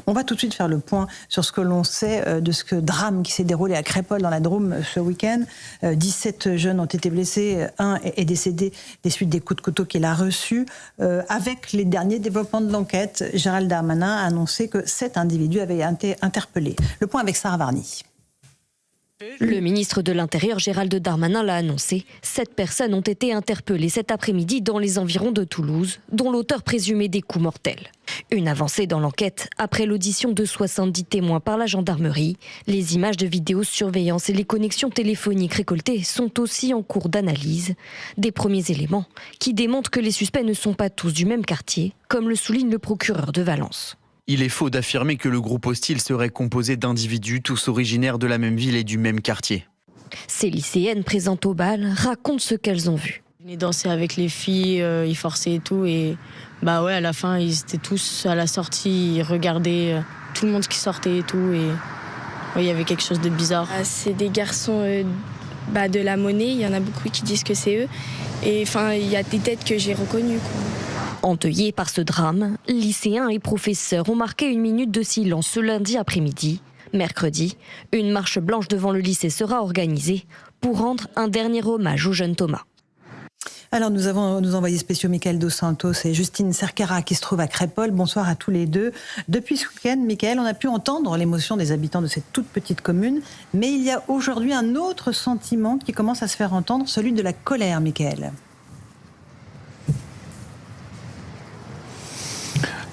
On va tout de suite faire le point sur ce que l'on sait de ce drame qui s'est déroulé à Crépol dans la Drôme ce week-end. 17 jeunes ont été blessés, un est décédé des suites des coups de couteau qu'il a reçus. Avec les derniers développements de l'enquête, Gérald Darmanin a annoncé que 7 individus avaient été interpellés. Le point avec Sarah Varny. Le ministre de l'Intérieur, Gérald Darmanin, l'a annoncé. 7 personnes ont été interpellées cet après-midi dans les environs de Toulouse, dont l'auteur présumé des coups mortels. Une avancée dans l'enquête après l'audition de 70 témoins par la gendarmerie. Les images de vidéosurveillance et les connexions téléphoniques récoltées sont aussi en cours d'analyse. Des premiers éléments qui démontrent que les suspects ne sont pas tous du même quartier, comme le souligne le procureur de Valence. Il est faux d'affirmer que le groupe hostile serait composé d'individus tous originaires de la même ville et du même quartier. Ces lycéennes présentes au bal racontent ce qu'elles ont vu. Ils venaient danser avec les filles, ils forçaient et tout. Et à la fin, ils étaient tous à la sortie, ils regardaient tout le monde qui sortait et tout. Et il y avait quelque chose de bizarre. C'est des garçons de la Monnaie, il y en a beaucoup qui disent que c'est eux. Et il y a des têtes que j'ai reconnues, quoi. Endeuillés par ce drame, lycéens et professeurs ont marqué une minute de silence ce lundi après-midi. Mercredi, une marche blanche devant le lycée sera organisée pour rendre un dernier hommage au jeune Thomas. Alors nous avons nos envoyés spéciaux Michael Dos Santos et Justine Cerquera qui se trouvent à Crépol. Bonsoir à tous les deux. Depuis ce week-end, Michael, on a pu entendre l'émotion des habitants de cette toute petite commune, mais il y a aujourd'hui un autre sentiment qui commence à se faire entendre, celui de la colère, Michael.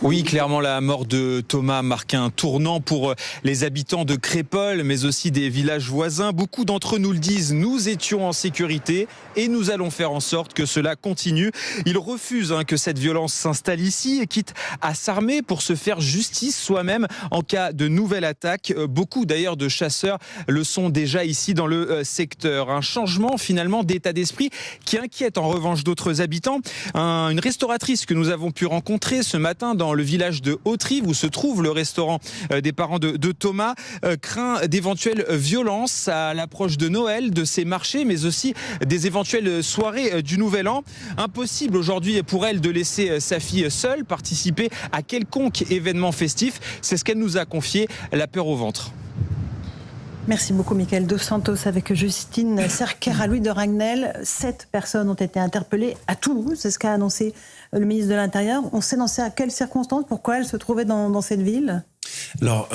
Oui, clairement, la mort de Thomas marque un tournant pour les habitants de Crépol, mais aussi des villages voisins. Beaucoup d'entre eux nous le disent, nous étions en sécurité et nous allons faire en sorte que cela continue. Ils refusent que cette violence s'installe ici et quittent à s'armer pour se faire justice soi-même en cas de nouvelle attaque. Beaucoup d'ailleurs de chasseurs le sont déjà ici dans le secteur. Un changement finalement d'état d'esprit qui inquiète en revanche d'autres habitants. Une restauratrice que nous avons pu rencontrer ce matin dans le village de Hauterive où se trouve le restaurant des parents de Thomas craint d'éventuelles violences à l'approche de Noël, de ces marchés, mais aussi des éventuelles soirées du Nouvel An. Impossible aujourd'hui pour elle de laisser sa fille seule participer à quelconque événement festif. C'est ce qu'elle nous a confié, la peur au ventre. Merci beaucoup, Michael Dos Santos, avec Justine Cerquera, Louis de Ragnel. 7 personnes ont été interpellées à Toulouse, c'est ce qu'a annoncé le ministre de l'Intérieur. On sait dans quelles circonstances, pourquoi elles se trouvaient dans cette ville ? Alors,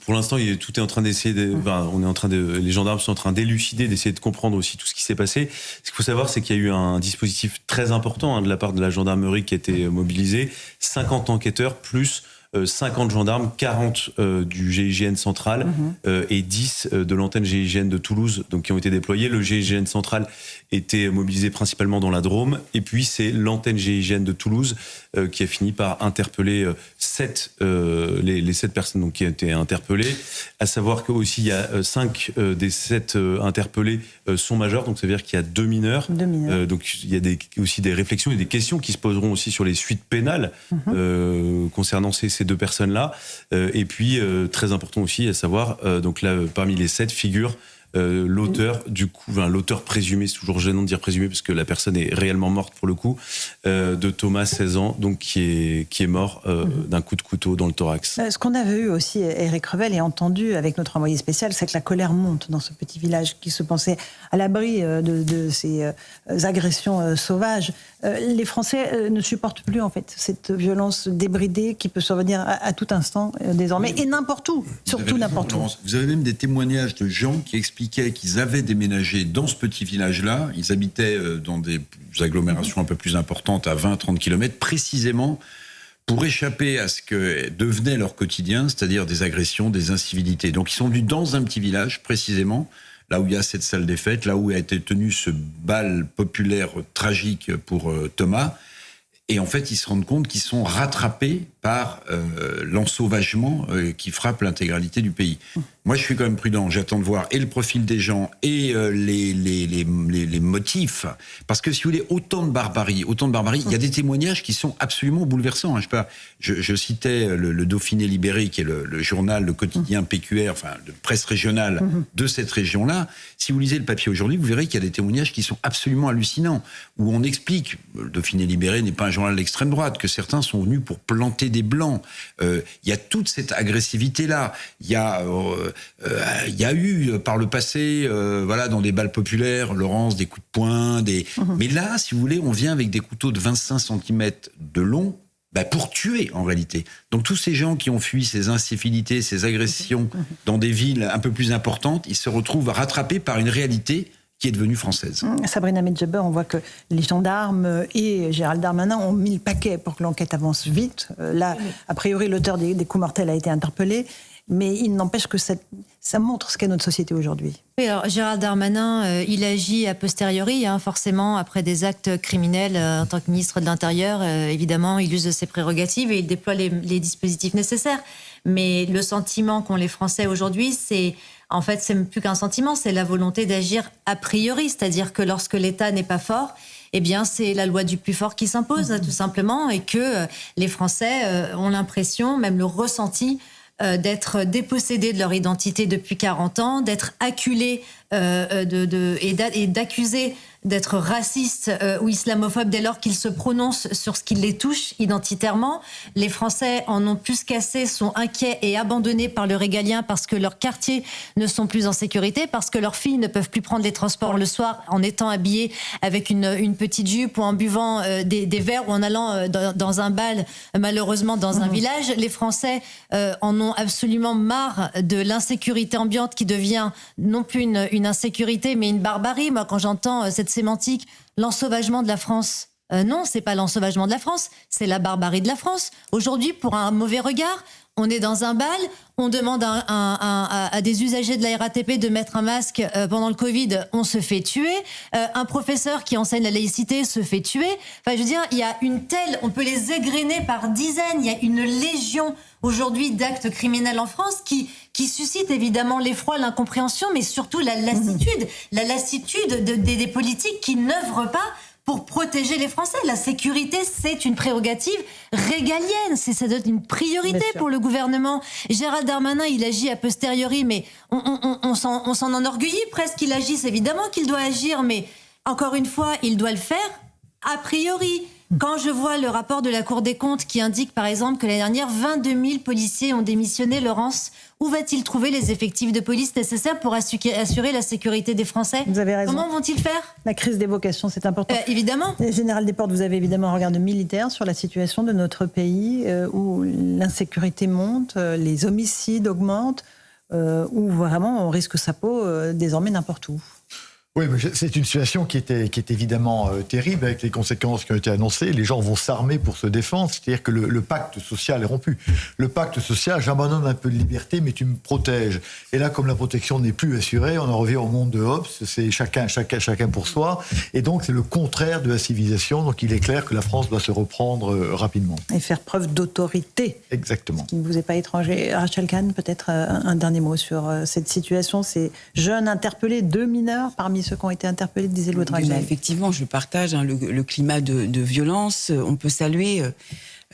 pour l'instant, tout est en train d'essayer. Les gendarmes sont en train d'élucider, d'essayer de comprendre aussi tout ce qui s'est passé. Ce qu'il faut savoir, c'est qu'il y a eu un dispositif très important de la part de la gendarmerie qui a été mobilisé. 50 enquêteurs plus 50 gendarmes, 40 du GIGN central et 10 de l'antenne GIGN de Toulouse, donc qui ont été déployés. Le GIGN central était mobilisé principalement dans la Drôme, et puis c'est l'antenne GIGN de Toulouse qui a fini par interpeller les 7 personnes donc, qui ont été interpellées. À savoir qu'aussi il y a 5 des 7 interpellés sont majeurs, donc ça veut dire qu'il y a 2 mineurs. Donc il y a aussi des réflexions et des questions qui se poseront aussi sur les suites pénales concernant ces 2 personnes-là. Et puis, très important aussi à savoir, donc là, parmi les 7 figures, l'auteur, l'auteur présumé, c'est toujours gênant de dire présumé parce que la personne est réellement morte pour le coup, de Thomas, 16 ans, donc qui est mort d'un coup de couteau dans le thorax. Ce qu'on avait eu aussi, Éric Revel, et entendu avec notre envoyé spécial, c'est que la colère monte dans ce petit village qui se pensait à l'abri de ces agressions sauvages. Les Français ne supportent plus en fait cette violence débridée qui peut survenir à tout instant désormais, et n'importe où, surtout n'importe où. Vous avez même des témoignages de gens qui expliquaient qu'ils avaient déménagé dans ce petit village-là. Ils habitaient dans des agglomérations un peu plus importantes, à 20-30 km, précisément pour échapper à ce que devenait leur quotidien, c'est-à-dire des agressions, des incivilités. Donc ils sont venus dans un petit village, précisément, là où il y a cette salle des fêtes, là où a été tenu ce bal populaire tragique pour Thomas. Et en fait, ils se rendent compte qu'ils sont rattrapés par l'ensauvagement qui frappe l'intégralité du pays. Moi, je suis quand même prudent. J'attends de voir et le profil des gens et les motifs. Parce que si vous voulez, autant de barbarie, il y a des témoignages qui sont absolument bouleversants. Je citais le Dauphiné Libéré, qui est le journal, le quotidien PQR, enfin, de presse régionale de cette région-là. Si vous lisez le papier aujourd'hui, vous verrez qu'il y a des témoignages qui sont absolument hallucinants, où on explique, le Dauphiné Libéré n'est pas un journal d'extrême droite, que certains sont venus pour planter des Blancs. Il y a toute cette agressivité-là. Il y a eu par le passé, voilà, dans des balles populaires, Laurence, des coups de poing, mais là, si vous voulez, on vient avec des couteaux de 25 cm de long, pour tuer, en réalité. Donc, tous ces gens qui ont fui ces incivilités, ces agressions dans des villes un peu plus importantes, ils se retrouvent rattrapés par une réalité qui est devenue française. Sabrina Medjeber, on voit que les gendarmes et Gérald Darmanin ont mis le paquet pour que l'enquête avance vite. Là, a priori, l'auteur des coups mortels a été interpellé. Mais il n'empêche que ça montre ce qu'est notre société aujourd'hui. Oui, alors Gérald Darmanin, il agit a posteriori, forcément, après des actes criminels en tant que ministre de l'Intérieur. Évidemment, il use de ses prérogatives et il déploie les dispositifs nécessaires. Mais le sentiment qu'ont les Français aujourd'hui, c'est plus qu'un sentiment, c'est la volonté d'agir a priori. C'est-à-dire que lorsque l'État n'est pas fort, eh bien, c'est la loi du plus fort qui s'impose, tout simplement, et que les Français ont l'impression, même le ressenti, d'être dépossédés de leur identité depuis 40 ans, d'être acculés et d'accusés d'être racistes ou islamophobes dès lors qu'ils se prononcent sur ce qui les touche identitairement. Les Français en ont plus qu'assez, sont inquiets et abandonnés par le régalien parce que leurs quartiers ne sont plus en sécurité, parce que leurs filles ne peuvent plus prendre les transports le soir en étant habillées avec une petite jupe ou en buvant des verres ou en allant dans un bal, malheureusement dans un village. Les Français en ont absolument marre de l'insécurité ambiante qui devient non plus une insécurité mais une barbarie. Moi, quand j'entends cette sémantique, l'ensauvagement de la France. Non, c'est pas l'ensauvagement de la France, c'est la barbarie de la France. Aujourd'hui, pour un mauvais regard, on est dans un bal, on demande à des usagers de la RATP de mettre un masque pendant le Covid, on se fait tuer. Un professeur qui enseigne la laïcité se fait tuer. Enfin, je veux dire, il y a une telle... On peut les égrener par dizaines. Il y a une légion aujourd'hui d'actes criminels en France qui suscite évidemment l'effroi, l'incompréhension, mais surtout la lassitude. La lassitude des politiques qui n'œuvrent pas pour protéger les Français. La sécurité, c'est une prérogative régalienne. Ça doit être une priorité pour le gouvernement. Gérald Darmanin, il agit a posteriori, mais on s'en enorgueillit presque qu'il agisse. Évidemment qu'il doit agir, mais encore une fois, il doit le faire a priori. Quand je vois le rapport de la Cour des comptes qui indique, par exemple, que l'année dernière, 22 000 policiers ont démissionné, Laurence, où va-t-il trouver les effectifs de police nécessaires pour assurer la sécurité des Français ? Vous avez raison. Comment vont-ils faire ? La crise des vocations, c'est important. Évidemment. Général Desportes, vous avez évidemment un regard de militaire sur la situation de notre pays, où l'insécurité monte, les homicides augmentent, où vraiment on risque sa peau désormais n'importe où. Oui, mais c'est une situation qui est évidemment terrible avec les conséquences qui ont été annoncées. Les gens vont s'armer pour se défendre, c'est-à-dire que le pacte social est rompu. Le pacte social, j'abandonne un peu de liberté, mais tu me protèges. Et là, comme la protection n'est plus assurée, on en revient au monde de Hobbes, c'est chacun pour soi. Et donc, c'est le contraire de la civilisation. Donc, il est clair que la France doit se reprendre rapidement. Et faire preuve d'autorité. Exactement. Ce qui ne vous est pas étranger. Rachel Kahn, peut-être un dernier mot sur cette situation. Ces jeunes interpellés, 2 mineurs parmi ceux qui ont été interpellés, disait Louis Dragnel. Effectivement, je partage le climat de violence. On peut saluer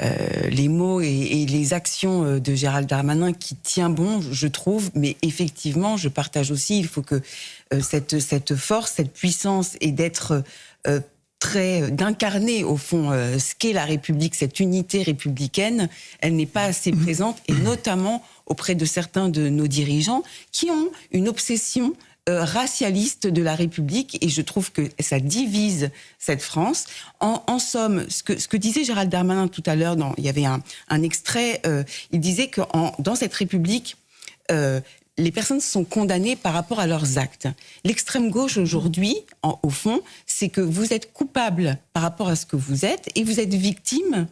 les mots et les actions de Gérald Darmanin qui tient bon, je trouve. Mais effectivement, je partage aussi, il faut que cette force, cette puissance et d'être... d'incarner au fond ce qu'est la République, cette unité républicaine, elle n'est pas assez présente, et notamment auprès de certains de nos dirigeants qui ont une obsession racialiste de la République, et je trouve que ça divise cette France. En somme, ce que disait Gérald Darmanin tout à l'heure, il y avait un extrait, il disait que dans cette République, les personnes sont condamnées par rapport à leurs actes. L'extrême gauche aujourd'hui, au fond, c'est que vous êtes coupable par rapport à ce que vous êtes et vous êtes victime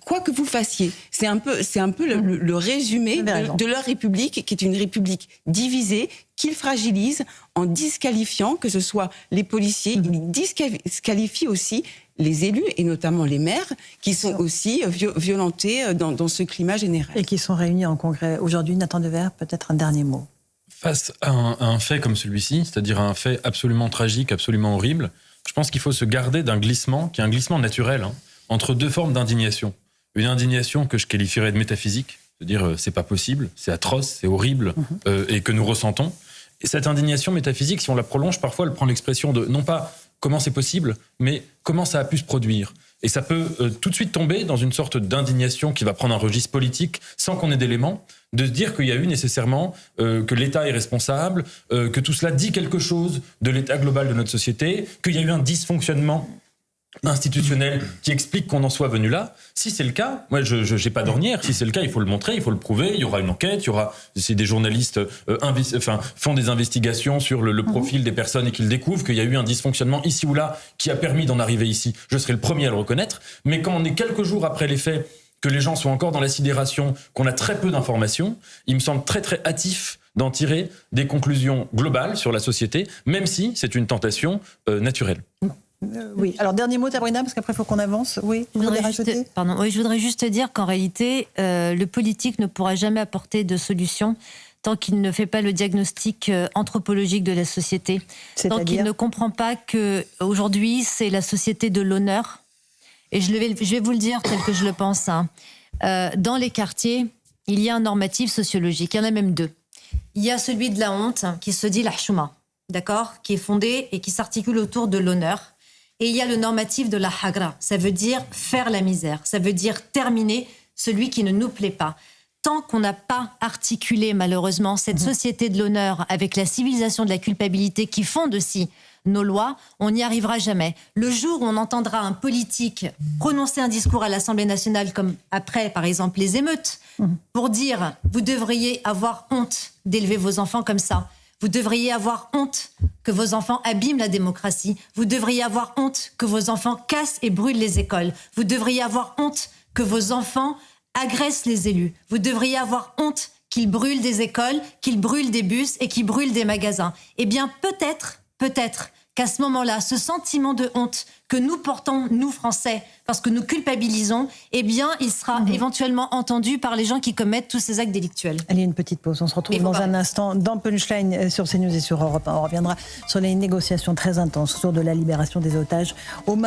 quoi que vous fassiez. C'est un peu le résumé de leur République, qui est une République divisée, qu'ils fragilisent en disqualifiant, que ce soit les policiers, ils disqualifient aussi les élus, et notamment les maires, qui sont aussi violentés dans ce climat général. Et qui sont réunis en congrès aujourd'hui. Nathan Devers, peut-être un dernier mot. Face à un fait comme celui-ci, c'est-à-dire un fait absolument tragique, absolument horrible, je pense qu'il faut se garder d'un glissement, qui est un glissement naturel, entre 2 formes d'indignation. Une indignation que je qualifierais de métaphysique, c'est-à-dire c'est pas possible, c'est atroce, c'est horrible, et que nous ressentons. Et cette indignation métaphysique, si on la prolonge, parfois elle prend l'expression de, non pas comment c'est possible, mais comment ça a pu se produire. Et ça peut tout de suite tomber dans une sorte d'indignation qui va prendre un registre politique sans qu'on ait d'éléments, de se dire qu'il y a eu nécessairement que l'État est responsable, que tout cela dit quelque chose de l'état global de notre société, qu'il y a eu un dysfonctionnement institutionnel qui explique qu'on en soit venu là. Si c'est le cas, moi je n'ai pas d'ornière. Si c'est le cas, il faut le montrer, il faut le prouver. Il y aura une enquête, si des journalistes font des investigations sur le profil des personnes et qu'ils découvrent qu'il y a eu un dysfonctionnement ici ou là qui a permis d'en arriver ici, je serai le premier à le reconnaître. Mais quand on est quelques jours après les faits, que les gens sont encore dans la sidération, qu'on a très peu d'informations, il me semble très très hâtif d'en tirer des conclusions globales sur la société, même si c'est une tentation naturelle. Oui, alors dernier mot, Sabrina, parce qu'après il faut qu'on avance. Oui, vous voulez rajouter ? Je voudrais juste dire qu'en réalité, le politique ne pourra jamais apporter de solution tant qu'il ne fait pas le diagnostic anthropologique de la société, tant qu'il ne comprend pas qu'aujourd'hui c'est la société de l'honneur. Et je vais vous le dire tel que je le pense. Dans les quartiers, il y a un normatif sociologique, il y en a même deux. Il y a celui de la honte qui se dit la chouma, d'accord, qui est fondé et qui s'articule autour de l'honneur. Et il y a le normatif de la hagra, ça veut dire faire la misère, ça veut dire terminer celui qui ne nous plaît pas. Tant qu'on n'a pas articulé malheureusement cette société de l'honneur avec la civilisation de la culpabilité qui fonde aussi nos lois, on n'y arrivera jamais. Le jour où on entendra un politique prononcer un discours à l'Assemblée nationale, comme après par exemple les émeutes, pour dire « vous devriez avoir honte d'élever vos enfants comme ça », vous devriez avoir honte que vos enfants abîment la démocratie. Vous devriez avoir honte que vos enfants cassent et brûlent les écoles. Vous devriez avoir honte que vos enfants agressent les élus. Vous devriez avoir honte qu'ils brûlent des écoles, qu'ils brûlent des bus et qu'ils brûlent des magasins. Eh bien, peut-être qu'à ce moment-là, ce sentiment de honte que nous portons, nous Français, parce que nous culpabilisons, eh bien, il sera éventuellement entendu par les gens qui commettent tous ces actes délictuels. Allez, une petite pause. On se retrouve dans un instant dans Punchline sur CNews et sur Europe 1. On reviendra sur les négociations très intenses autour de la libération des otages aux mains